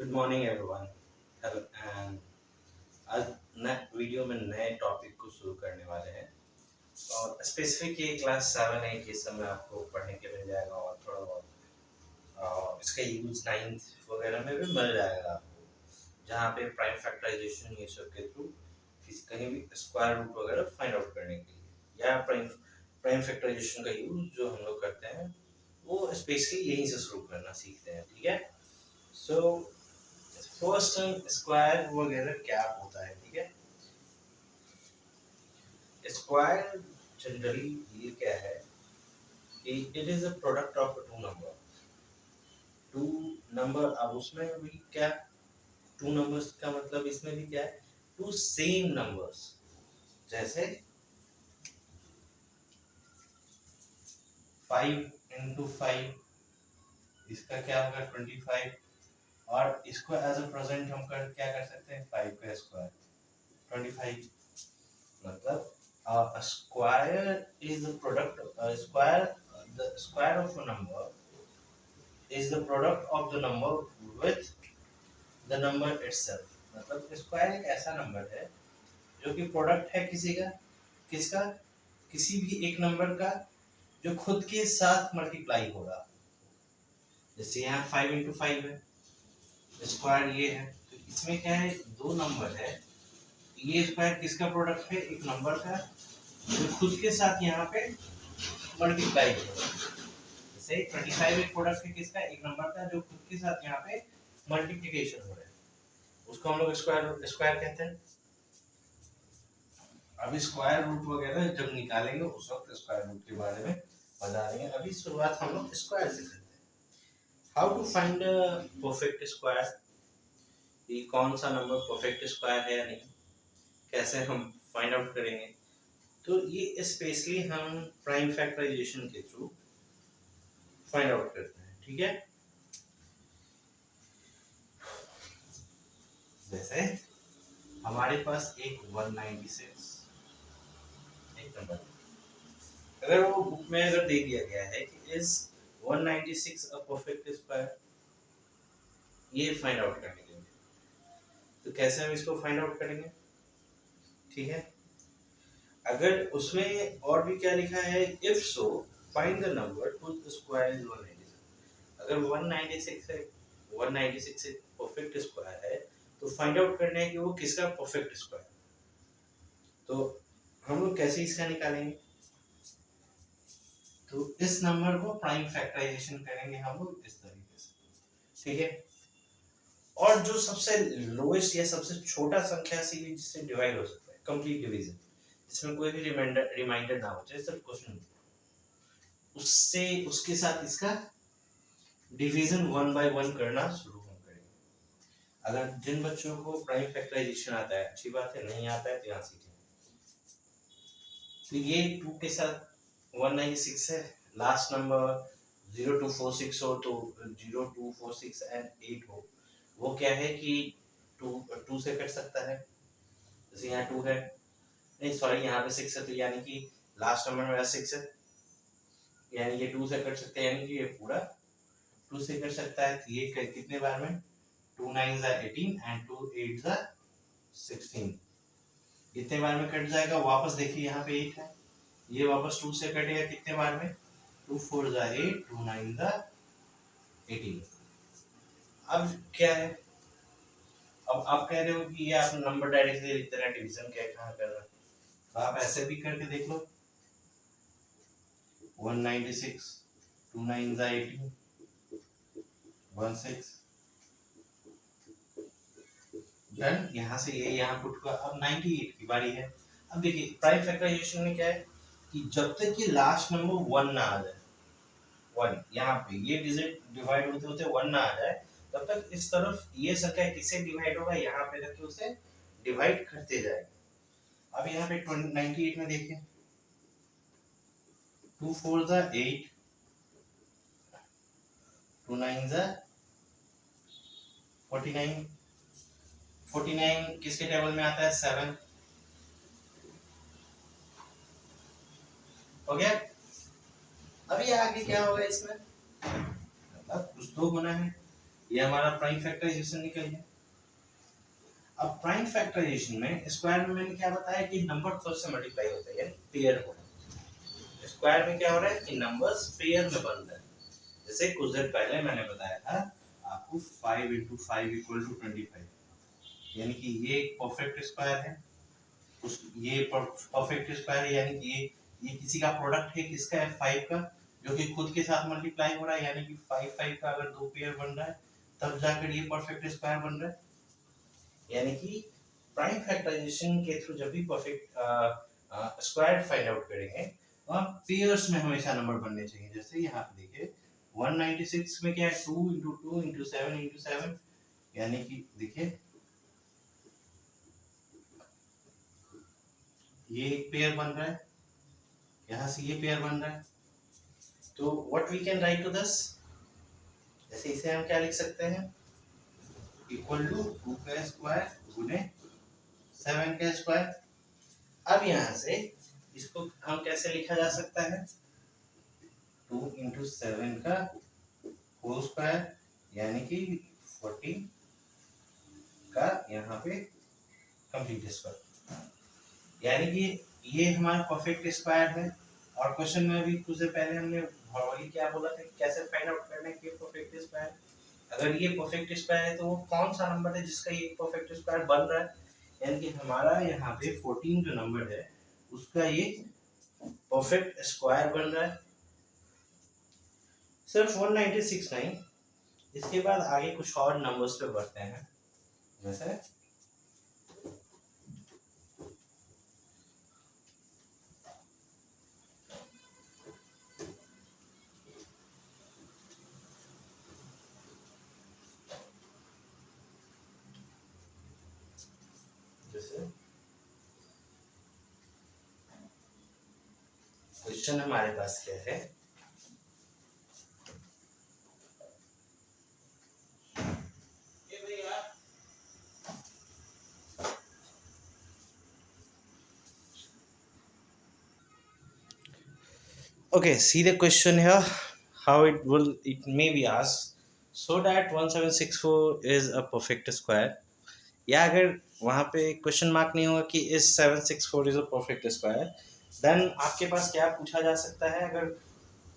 Good morning everyone. Hello and आज नए video में नए टॉपिक को शुरू करने वाले हैं और स्पेसिफिक ये क्लास 7 8 ये सब में आपको पढ़ने के मिल जाएगा और थोड़ा बहुत इसका यूज 9th वगैरह में भी मिल जाएगा आपको, जहाँ पे प्राइम फैक्टराइजेशन ये सब के थ्रू कहीं भी स्क्वायर रूट वगैरह फाइंड आउट करने के लिए या प्राइम फैक्टराइजेशन का यूज जो हम लोग करते हैं वो स्पेशली यहीं से शुरू करना सीखते हैं। ठीक है, सो फर्स्ट टर्म स्क्वायर वगैरह क्या होता है। ठीक है, स्क्वायर जनरली ये क्या है कि it is a product of two number. Two number, अब उसमें भी क्या, टू नंबर्स का मतलब इसमें भी क्या है, टू सेम नंबर्स। जैसे 5 into 5, इसका क्या होगा 25, और इसको एज अ प्रेजेंट हम क्या कर सकते हैं 5 का स्क्वायर 25। मतलब a square is the product, a square, the square of a number is the product of the number with the number itself। मतलब स्क्वायर एक ऐसा नंबर है जो कि प्रोडक्ट है किसी का, किसका, किसी भी एक नंबर का जो खुद के साथ मल्टीप्लाई हो रहा। जैसे यहाँ 5 into 5 है, स्क्वायर ये है, तो इसमें क्या है, दो नंबर है, ये स्क्वायर किसका प्रोडक्ट है, एक नंबर का जो खुद के साथ यहाँ पे मल्टीप्लाई हो रहा है। जैसे 25 एक प्रोडक्ट है किसका, एक नंबर का जो खुद के साथ यहाँ पे मल्टीप्लिकेशन हो रहा है, उसको हम लोग स्क्वायर स्क्वायर कहते हैं। अभी स्क्वायर रूट वगैरह जब निकालेंगे उस वक्त स्क्वायर रूट के बारे में बता देंगे। अभी शुरुआत हम लोग स्क्वायर से करते हैं। How to find perfect square, ये कौन सा नंबर परफेक्ट स्क्वायर है या नहीं, कैसे हम फाइंड आउट करेंगे। तो ये स्पेशली हम प्राइम फैक्टराइजेशन के थ्रू फाइंड आउट करते हैं। ठीक है, जैसे हमारे पास एक 196 एक नंबर, अगर वो बुक में अगर दे दिया गया है कि इज 196 अ परफेक्ट स्क्वायर, ये फाइंड आउट करने के लिए, तो कैसे हम इसको फाइंड आउट करेंगे। ठीक है, अगर उसमें और भी क्या लिखा है, if so find the number whose square is 196। अगर 196 है, 196 एक परफेक्ट स्क्वायर है, तो फाइंड आउट करना है कि वो किसका परफेक्ट स्क्वायर। तो हम लोग कैसे इसका निकालेंगे, तो इस नंबर को प्राइम फैक्टराइजेशन करेंगे हम लोग इस तरीके से। ठीक है, और जो सबसे लोएस्ट या सबसे छोटा संख्या सी जिससे डिवाइड हो सकता है, कंप्लीट डिवीजन, जिसमें कोई भी रिमाइंडर ना हो, सिर्फ क्वेश्चन, उससे उसके साथ इसका डिवीजन 1 by 1 करना शुरू हम करेंगे। अगर जिन बच्चों को प्राइम फैक्टराइजेशन आता है, अच्छी बात है, नहीं आता है तो यहाँ सीखें। तो ये 2 के साथ 196 है, लास्ट नंबर 0246 हो तो 0246 एंड 8 हो, वो क्या है कि 2 से कट सकता है। जैसे यहाँ 2 है, नहीं सॉरी यहाँ पे 6 है, तो यानी कि लास्ट नंबर मेरा 6 है, यानी ये 2 से कट सकते हैं, यानी कि ये पूरा 2 से कट सकता है। तो ये कितने बार में, 2 9s are 18 and 2 8s are 16, कितने बार में कट जाएगा। वापस देखिए यहाँ पे 8 है, ये वापस 2 से कटेगा कितने बार में, 2 4s are 8, 2 9s are 18। अब क्या है, अब आप कह रहे हो कि ये आप नंबर डायरेक्टली लिखते रहे, डिवीजन क्या कहाँ कर रहा है, तो आप ऐसे भी करके देख लो, 196, 2 9s are 18, 16 डन। यहाँ से ये यहाँ पुट हुआ। अब 98 की बारी है। अब देखिए प्राइम फैक्टराइजेशन में क्या है कि जब तक ये लास्ट नंबर 1 ना आ जाए, 1 यहाँ पे ये डिजिट डिवाइड होते होते 1 ना आ जाए, तब तक इस तरफ ये संख्या किससे डिवाइड होगा, यहाँ पे रख के उसे डिवाइड करते जाएगा। अब यहाँ पे 98 में देखिए, 2 4s are 8, 2 9s are 49, 49 किसके टेबल में आता है, 7 हो गया। अब ये आगे क्या होगा इसमें, अब कुछ तो होना है, ये हमारा प्राइम फैक्टराइजेशन निकल गया। अब प्राइम फैक्टराइजेशन में स्क्वायर में मैंने क्या बताया कि नंबर खुद से मल्टीप्लाई होता है, यानी पेयर हो रहा है। स्क्वायर में क्या हो रहा है कि नंबर्स पेयर में बन रहे हैं। जैसे कुछ देर पहले मैंने बताया था आपको 5 × 5 = 25, यानी कि ये एक परफेक्ट स्क्वायर है। उस ये परफेक्ट स्क्वायर है, यानी कि ये किसी का प्रोडक्ट है, किसका है 5 का, जो कि खुद के साथ मल्टीप्लाई हो रहा है, यानी कि 5 5 का अगर दो पेयर बन रहा है तब जाकर ये परफेक्ट स्क्वायर बन रहा है। यानी कि प्राइम फैक्टराइजेशन के थ्रू जब भी परफेक्ट स्क्वायर फाइंड आउट करेंगे वहाँ पेयर्स में हमेशा नंबर बनने चाहिए। जैसे यहाँ पे देखिए 196 में क्या है 2 × 2 × 7 × 7, यानी कि देखिए ये एक पेयर बन रहा है, यहाँ से ये पेयर बन रहा है। तो what we can write to this, जैसे इसे हम क्या लिख सकते हैं, इक्वल टू 2 का स्क्वायर गुने 7 का स्क्वायर। अब यहाँ से इसको हम कैसे लिखा जा सकता है, 2 × 7 का होल स्क्वायर, यानी कि 40 का यहाँ पे कंप्लीट स्क्वायर, यानी कि ये हमारा परफेक्ट स्क्वायर है। और क्वेश्चन में भी कुछ देर पहले हमने नॉर्मली क्या बोला था कि कैसे फाइंड आउट करना है कि परफेक्ट स्क्वायर, अगर ये परफेक्ट स्क्वायर है तो वो कौन सा नंबर है जिसका ये परफेक्ट स्क्वायर बन रहा है, यानी कि हमारा यहाँ पे 14 जो नंबर है उसका ये परफेक्ट स्क्वायर बन रहा है। सिर्फ 196 नहीं, इसके बाद आगे कुछ और नंबर्स पे बढ़ते हैं। जैसे क्वेश्चन हमारे पास क्या है, okay, see the question here, how it may be asked, so that 1764 is a perfect square, या अगर वहाँ पे क्वेश्चन मार्क नहीं होगा कि is 764 is a perfect square, then आपके पास क्या पूछा जा सकता है, अगर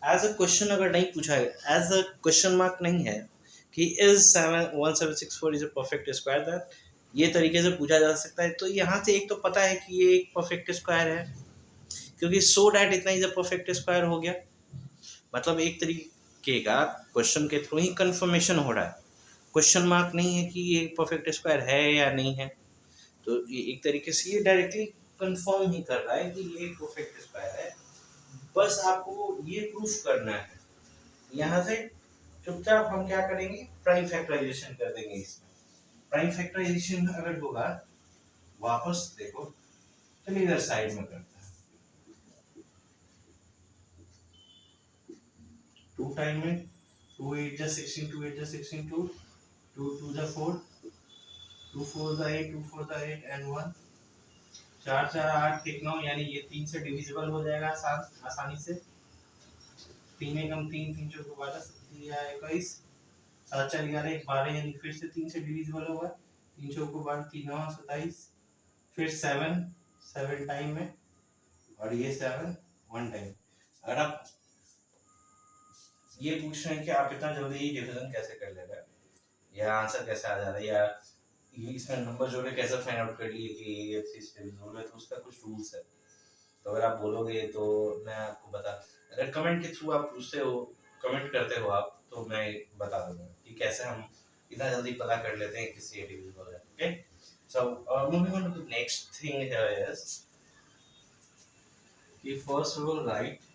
एज अ क्वेश्चन अगर नहीं पूछा है, एज अ क्वेश्चन मार्क नहीं है कि is 1764 is a perfect square, then ये तरीके से पूछा जा सकता है। तो यहाँ से एक तो पता है कि ये एक परफेक्ट स्क्वायर है, क्योंकि सो डैट इतना इज अ परफेक्ट स्क्वायर हो गया, मतलब एक तरीके का क्वेश्चन के थ्रू ही कंफर्मेशन हो रहा है, क्वेश्चन मार्क नहीं है कि ये परफेक्ट स्क्वायर है या नहीं है। तो ये एक तरीके से ये डायरेक्टली कंफर्म ही कर रहा है कि ये परफेक्ट स्क्वायर है, बस आपको ये प्रूफ करना है। यहाँ से चुपचाप हम क्या करेंगे, प्राइम फैक्टराइजेशन कर देंगे। इसमें प्राइम फैक्टराइजेशन अगर होगा, वापस देखो, चलिए इधर साइड में करते हैं, 2 टाइम में 2 8 जा 16, 2 8 जा 16, 2 2 2 जा 4, 2 4 जा 8, 2 4 जा 8 and 1, 4 4 8 1 9, यानी ये 3 से डिविजिबल हो जाएगा आसानी से। 3 एकम 3, 3 चौको 12, 7 या 21, 7 4 11 12, यानी फिर से 3 से डिविजिबल होगा, 3 चौको 12, 3 9 27, फिर 7 7 टाइम में, और ये 7 1 टाइम। अगर आप ये पूछ रहे हैं कि आप इतना जल्दी डिवीजन कैसे कर ले रहे हैं, या आंसर कैसे आ जा रहा है, या ये इसमें नंबर जोड़े कैसे फाइंड आउट कर लिए कि ये 3 से डिविजिबल है, तो उसका कुछ रूल्स है। तो अगर आप बोलोगे तो मैं आपको बता, अगर कमेंट के थ्रू आप पूछते हो, कमेंट करते हो आप, तो मैं बता दूंगा कि कैसे हम इतना जल्दी पता कर लेते हैं किसी डिविजिबल है। Okay, so moving on to the next thing here is कि first we will write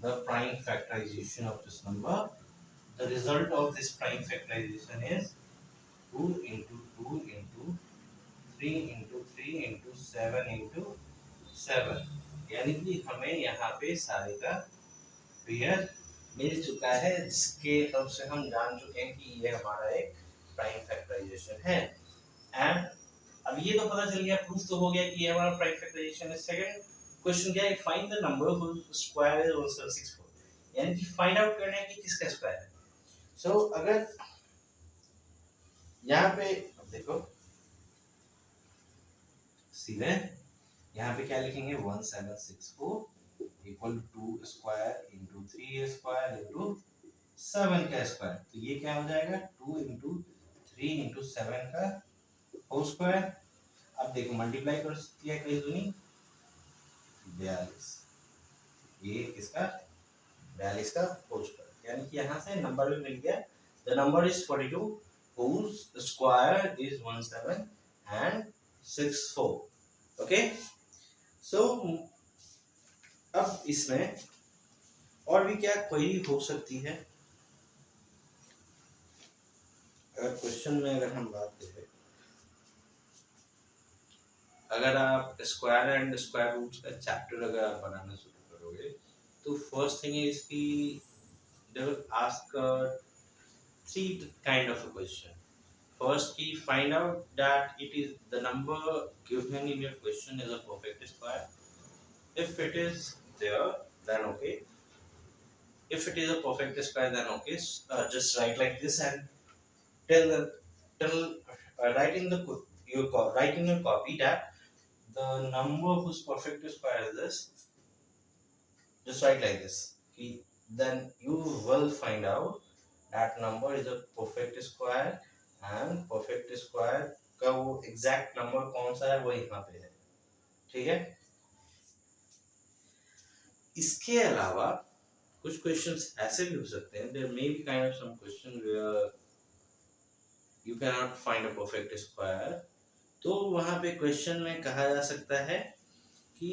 the prime factorization of this number. The result of this prime factorization is 2 into 2 into 3 into 3 into 7 into 7, यानी कि हमें यहाँ पे सारे का pair मिल चुका है, जिसके हेल्प से हम जान चुके हैं कि ये हमारा एक प्राइम फैक्टराइजेशन है। एंड अब ये तो पता चल गया, प्रूफ तो हो गया कि ये हमारा प्राइम फैक्टराइजेशन है। सेकंड क्वेश्चन क्या है, find the number whose square is 1764, यानी कि फाइंड आउट करना है कि किसका स्क्वायर है। सो अगर यहाँ पे अब देखो सीधे यहाँ पे क्या लिखेंगे 1764 equal to square into 3 square into 7 का स्क्वायर। तो ये क्या हो जाएगा 2 इंटू 3 इंटू 7 का होल स्क्वायर। अब देखो मल्टीप्लाई कर दिया कई दूनी 42, ये किसका 42 का होल स्क्वायर, यानी कि यहाँ से नंबर भी मिल गया। The number is 42 whose square is 1764। Okay so अब इसमें और भी क्या क्वेरी हो सकती है। अगर क्वेश्चन में अगर हम बात करें, अगर आप स्क्वायर एंड स्क्वायर रूट्स का चैप्टर अगर आप बनाना शुरू करोगे तो फर्स्ट थिंग इज कि they will ask three kind of a question. First, key find out that it is the number given in your question is a perfect square. If it is there, then okay. If it is a perfect square, then okay. Just write like this and tell write in the write in your copy that the number whose perfect square is this. Just write like this. Then you will find out that number is a perfect square and perfect square का वो exact number कौन सा है वो यहाँ पे है। ठीक है, इसके अलावा कुछ क्वेश्चंस ऐसे भी हो सकते हैं, there may be kind of some question where you cannot find a perfect square। तो वहाँ पे क्वेश्चन में कहा जा सकता है कि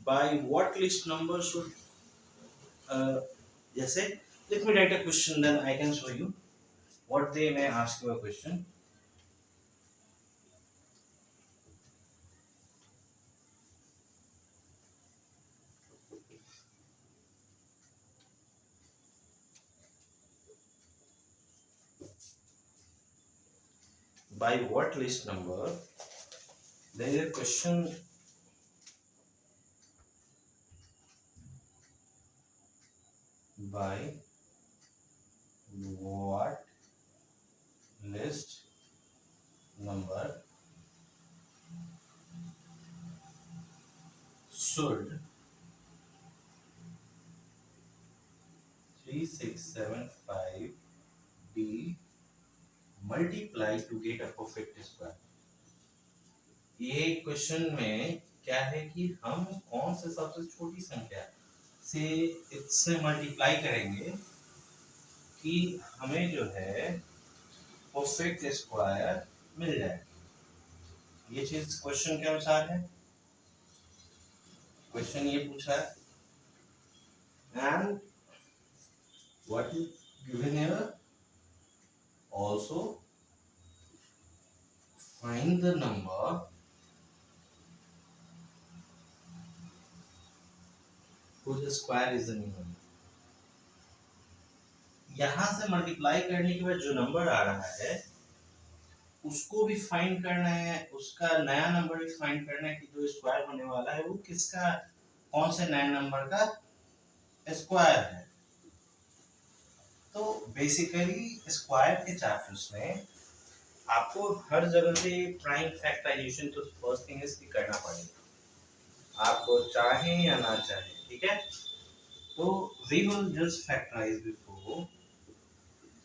by what list number should जैसे let me write a question then I can show you what they may ask you a question। By what list number, there is a question by what list number should 3675 be multiplied to get a perfect square। ये question में क्या है कि हम कौन से सबसे छोटी संख्या से इससे मल्टीप्लाई करेंगे कि हमें जो है परफेक्ट स्क्वायर मिल जाए। ये चीज क्वेश्चन के अनुसार है, क्वेश्चन ये पूछा है and what is given here also find the number whose square is the new number। यहाँ से मल्टीप्लाई करने के बाद जो नंबर आ रहा है उसको भी फाइंड करना है, उसका नया नंबर भी फाइंड करना है कि जो स्क्वायर होने वाला है वो किसका कौन से नए नंबर का स्क्वायर है। तो बेसिकली स्क्वायर के चैप्टर्स में आपको हर जगह से प्राइम फैक्टराइजेशन तो फर्स्ट थिंग इज करना पड़ेगा, आपको चाहे या ना चाहे। ठीक है, तो we will just factorize before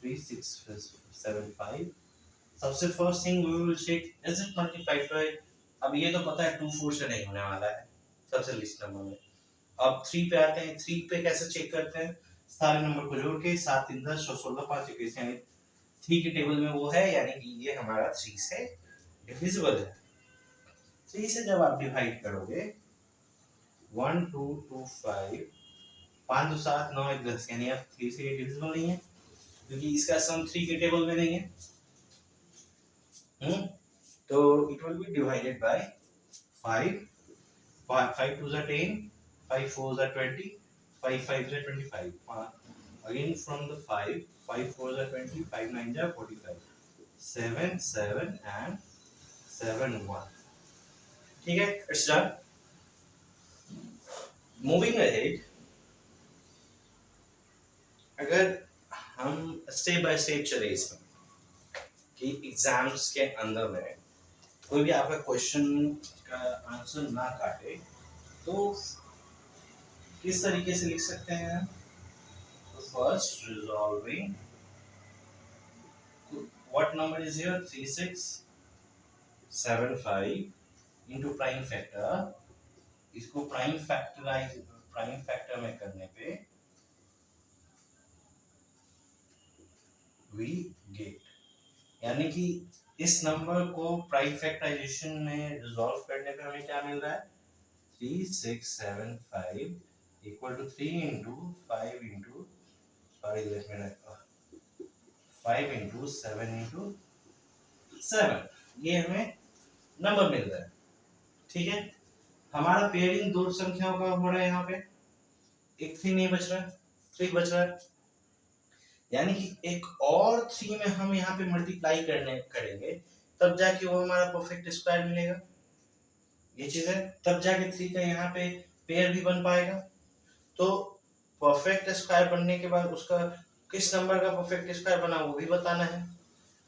3675। सबसे first thing we will check is it multiplied by, अब ये तो पता है 2 4 से नहीं होने वाला है सबसे लीस्ट नंबर में। अब 3 पे आते हैं, 3 पे कैसे चेक करते हैं, सारे नंबर को जोड़ के 7 3 10 16 5 21 यानी 3 के टेबल में वो है, यानी कि ये हमारा 3 से डिविजिबल है। 3 से जब आप डिवाइड करोगे 1 2 2 5 5 2 7 9 1 10 यानी अब 3 से डिविजिबल नहीं है क्योंकि इसका सम 3 के टेबल में नहीं है। तो it will be divided by 5 5 2s are 10 5 4s are 20 5 5s are 25 again from the 5 5 4s are 20 5 9s are 45 7 7 and 7 1। ठीक है, it's done। moving ahead, अगर हम स्टेप बाय स्टेप चले इसमें कि एग्जाम्स के अंदर में कोई भी आपका क्वेश्चन का आंसर ना काटे तो किस तरीके से लिख सकते हैं? तो first resolving, what number is here 3675 into prime factor, इसको प्राइम फैक्टर में करने पे वी गेट, यानी कि इस नंबर को प्राइम फैक्टराइजेशन में रिजॉल्व करने पे हमें क्या मिल रहा है? 3675 equal to 3 into 5 into sorry let me write 5 into 7 into 7, ये हमें नंबर मिल रहा है। ठीक है, हमारा पेयरिंग दो संख्याओं का हो रहा है, यहाँ पे एक 3 नहीं बच रहा है, 3 बच रहा है, यानी कि एक और 3 में हम यहाँ पे मल्टीप्लाई करेंगे तब जाके वो हमारा परफेक्ट स्क्वायर मिलेगा। ये चीज है, तब जाके 3 का यहाँ पे पेयर भी बन पाएगा। तो परफेक्ट स्क्वायर बनने के बाद उसका किस नंबर का परफेक्ट स्क्वायर बना वो भी बताना है।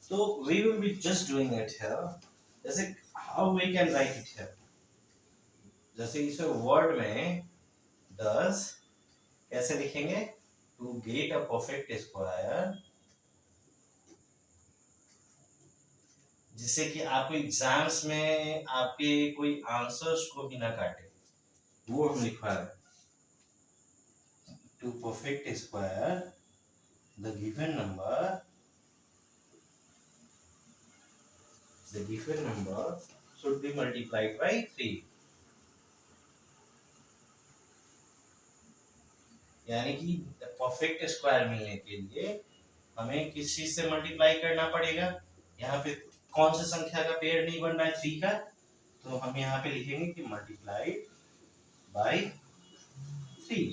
तो we will be just doing it here, जैसे how we can write it here, जैसे इस वर्ड में 10 कैसे लिखेंगे? To get a perfect square, जिससे कि आपको एग्जाम्स में आपके कोई आंसर्स को भी ना काटे, वो हम लिखवा रहे हैं। To perfect square the given number should be multiplied by 3, यानी कि परफेक्ट स्क्वायर मिलने के लिए हमें किस चीज से मल्टीप्लाई करना पड़ेगा? यहाँ पे कौन सी संख्या का पेयर नहीं बन रहा है 3 का, तो हम यहाँ पे लिखेंगे कि मल्टीप्लाइड बाय 3।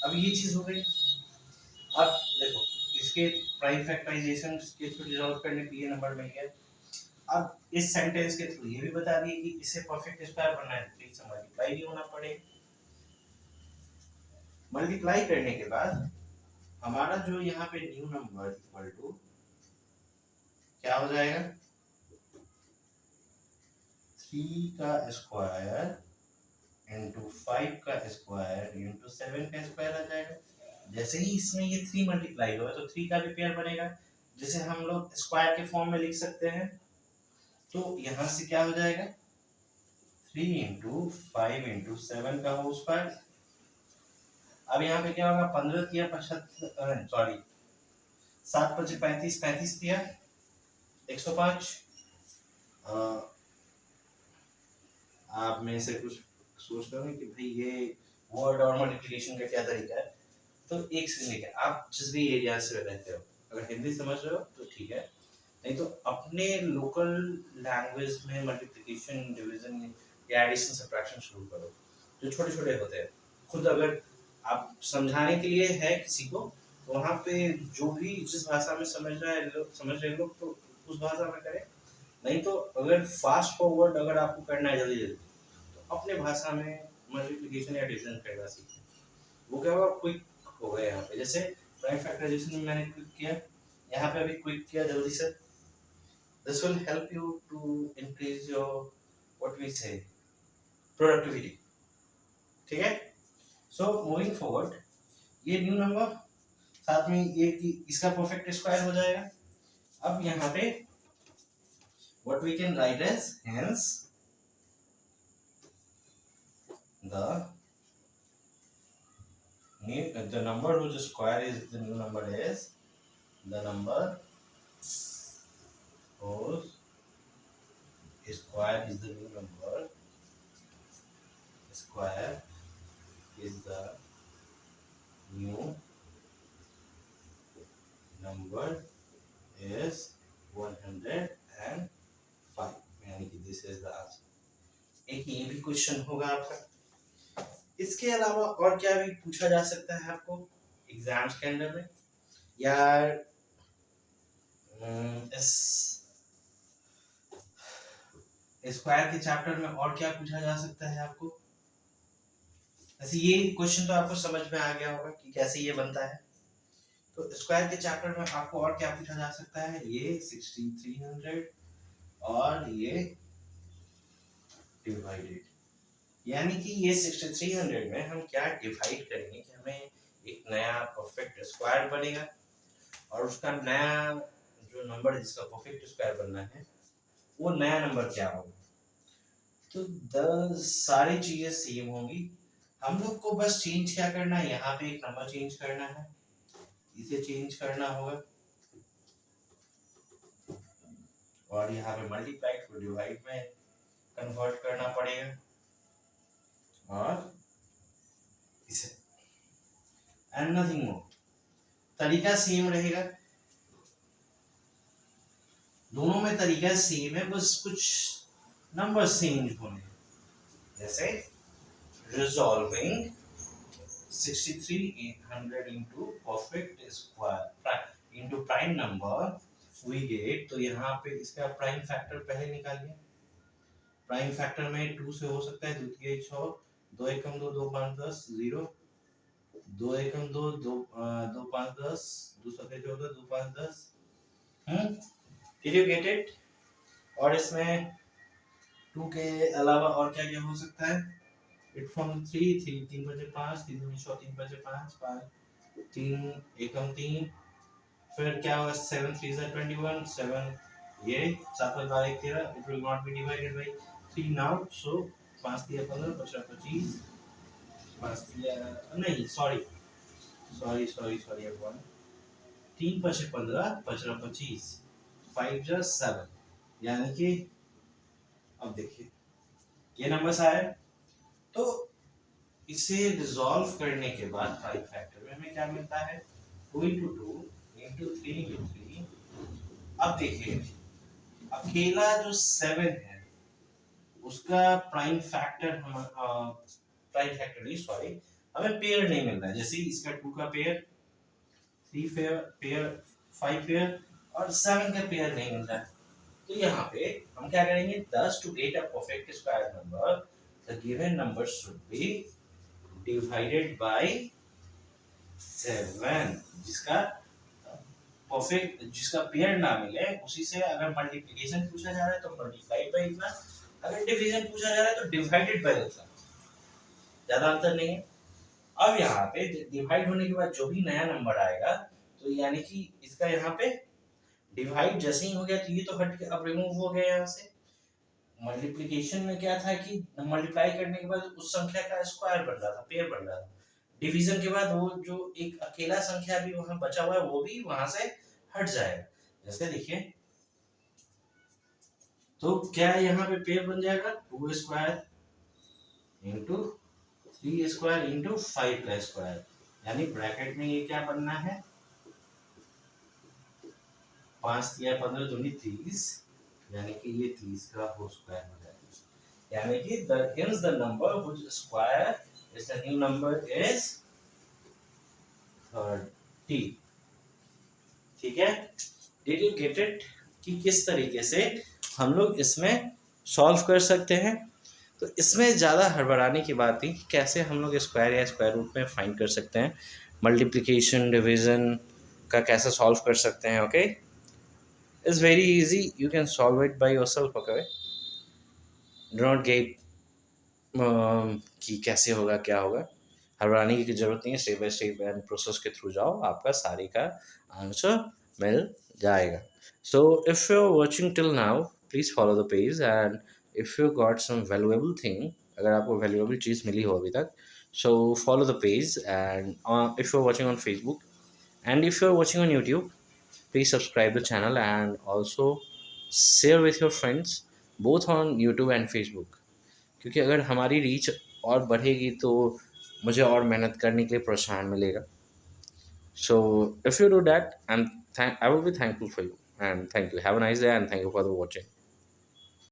अब ये चीज हो गई। अब देखो इसके प्राइम फैक्टराइजेशन के थ्रू रिजॉल्व करने के लिए नंबर मिल गया। अब इस सेंटेंस के थ्रू ये भी बता दिए कि इसे परफेक्ट स्क्वायर बनना है तो इससे मल्टीप्लाई भी होना पड़ेगा। मल्टीप्लाई करने के बाद हमारा जो यहाँ पे न्यू नंबर इक्वल टू क्या हो जाएगा? 3 का स्क्वायर इंटू 5 का स्क्वायर इंटू 7 का स्क्वायर आ जाएगा। जैसे ही इसमें ये 3 मल्टीप्लाई हुआ तो 3 का भी पेयर बनेगा, जिसे हम लोग स्क्वायर के फॉर्म में लिख सकते हैं। तो यहाँ से क्या हो जाएगा? 3 इंटू 5 इंटू 7 का होल स्क्वायर। अब यहाँ पे क्या होगा? 15 किया 75, सॉरी 7 × 5 = 35, 35 किया 105। आप में से कुछ सोच रहे हो कि भाई ये वर्ड और मल्टीप्लिकेशन का क्या तरीका है, तो एक से लेकर आप जिस भी एरिया से रहते हो, अगर हिंदी समझ रहे हो तो ठीक है, नहीं तो अपने लोकल लैंग्वेज में मल्टीप्लिकेशन, डिवीजन या एडिशन सब्ट्रैक्शन शुरू करो, जो छोटे छोटे होते हैं। खुद अगर आप समझाने के लिए है किसी को, तो वहाँ पे जो भी जिस भाषा में समझ रहे लोग तो उस भाषा में करें, नहीं तो अगर फास्ट फॉरवर्ड अगर आपको करना है जल्दी जल्दी तो अपने भाषा में मल्टीप्लिकेशन या डिवीजन करना सीखें। वो क्या होगा? क्विक हो गया। यहाँ पे जैसे प्राइम फैक्टराइजेशन में मैंने क्लिक किया, यहाँ पे अभी क्विक किया जल्दी से। This will help you to increase your what we say productivity. ठीक है, सो मूविंग फॉरवर्ड, ये न्यू नंबर साथ में ये कि इसका परफेक्ट स्क्वायर हो जाएगा। अब यहाँ पे what we can write as hence the number whose square is the new number is the number whose square is the new number, square is the new number is 105, यानी कि this is the answer. एक ये भी question होगा आपका। इसके अलावा और क्या भी पूछा जा सकता है आपको एग्जाम्स के अंदर में, या इस स्क्वायर के चैप्टर में और क्या पूछा जा सकता है आपको? ऐसे ये क्वेश्चन तो आपको समझ में आ गया होगा कि कैसे ये बनता है। तो स्क्वायर के चैप्टर में आपको और क्या पूछा जा सकता है, ये 6300 और ये डिवाइडेड, यानी कि ये 6300 में हम क्या डिवाइड करेंगे कि हमें एक नया परफेक्ट स्क्वायर बनेगा, और उसका नया जो नंबर है जिसका परफेक्ट स्क्वायर बनना है वो नया नंबर क्या होगा। तो सारी चीजें सेम होंगी, हम लोग को बस चेंज क्या करना है, यहाँ पे एक नंबर चेंज करना है, इसे चेंज करना होगा, और यहाँ पे मल्टीप्लाई को डिवाइड में कन्वर्ट करना पड़ेगा, और इसे एंड नथिंग मोर। तरीका सेम रहेगा, दोनों में तरीका सेम है, बस कुछ नंबर चेंज होने, जैसे resolving 6300 into perfect square into prime number we get, तो यहाँ पे इसका प्राइम फैक्टर पहले निकालिए, प्राइम फैक्टर में 2 से हो सकता है, 2 3 6, 2 एकम 2, 2 5 10, 0, 2 एकम 2, 2 2 5 10, 2 7 14, 2 5 10, डिड यू गेट इट। और इसमें 2 के अलावा और क्या क्या हो सकता है, इट फ्रॉम 3 3 3 बजे 5, 3 दूनी 6, 3 बजे 5 5 3 एकम 3, फिर क्या होगा 7 3 से 21 7, ये 7 पर 12 13, it will not be divided by 3 now, so 5 3 15 15 25, 5 3 नहीं सॉरी everyone, 3 5 15 15 25, 5 just 7, यानी कि अब देखिए ये नंबर्स आए, तो इसे रिजॉल्व करने के बाद प्राइम फैक्टर में हमें क्या मिलता है, 2 into 2 into 3 into 3। अब देखिए अकेला जो 7 है उसका प्राइम फैक्टर हमें पेयर नहीं मिल रहा है, जैसे इसका 2 का पेयर, 3 पेयर 5 पेयर और 7 का पेयर नहीं मिल रहा है, तो यहाँ पे हम क्या करेंगे, 10 to get a perfect square number the given number should be divided by 7, जिसका पेयर ना मिले उसी से अगर मल्टीप्लिकेशन पूछा जा रहा है तो मल्टीप्लाइड बाय इतना, अगर डिवीजन पूछा जा रहा है तो डिवाइडेड बाय इतना, ज्यादा अंतर नहीं है। अब यहाँ पे डिवाइड होने के बाद जो भी नया नंबर आएगा, तो यानी कि इसका यहाँ पे डिवाइड जैसे ही हो गया तो ये तो हट के अब रिमूव हो गया यहाँ से। मल्टीप्लिकेशन में क्या था कि मल्टीप्लाई करने के बाद उस संख्या का स्क्वायर बन रहा था, पेयर बन रहा था, डिवीजन के बाद वो जो एक अकेला संख्या भी वहां बचा हुआ है वो भी वहां से हट जाएगा, जैसे देखिए, तो क्या यहाँ पे पेयर बन जाएगा 2 स्क्वायर इंटू 3 स्क्वायर इंटू 5 का स्क्वायर, यानी ब्रैकेट में ये क्या बनना है, 5 3 15 दूनी 30, यानी कि ये 30 का होल स्क्वायर हो जाएगा, यानी कि hence the number whose square is the new number is 30। ठीक है, डिड यू गेट इट कि किस तरीके से हम लोग इसमें सॉल्व कर सकते हैं। तो इसमें ज़्यादा हड़बड़ाने की बात नहीं, कैसे हम लोग स्क्वायर या स्क्वायर रूट में फाइंड कर सकते हैं, मल्टीप्लिकेशन डिवीजन का कैसे सॉल्व कर सकते हैं। Okay, it's very easy, you can solve it by yourself. Okay, do not gate कि कैसे होगा क्या होगा, हड़बड़ाने की जरूरत नहीं है, step by step and process के थ्रू जाओ, आपका सारे का आंसर मिल जाएगा। So if you are watching till now, please follow the page, and if you got some valuable thing, अगर आपको वैल्यूएबल चीज़ मिली हो अभी तक, so follow the page, and if you are watching on Facebook and if you are watching on YouTube, please subscribe the channel and also share with your friends both on YouTube and Facebook, क्योंकि अगर हमारी reach और बढ़ेगी तो मुझे और मेहनत करने के लिए प्रोत्साहन मिलेगा। So if you do that, I will be thankful for you, and thank you. Have a nice day and thank you for the watching.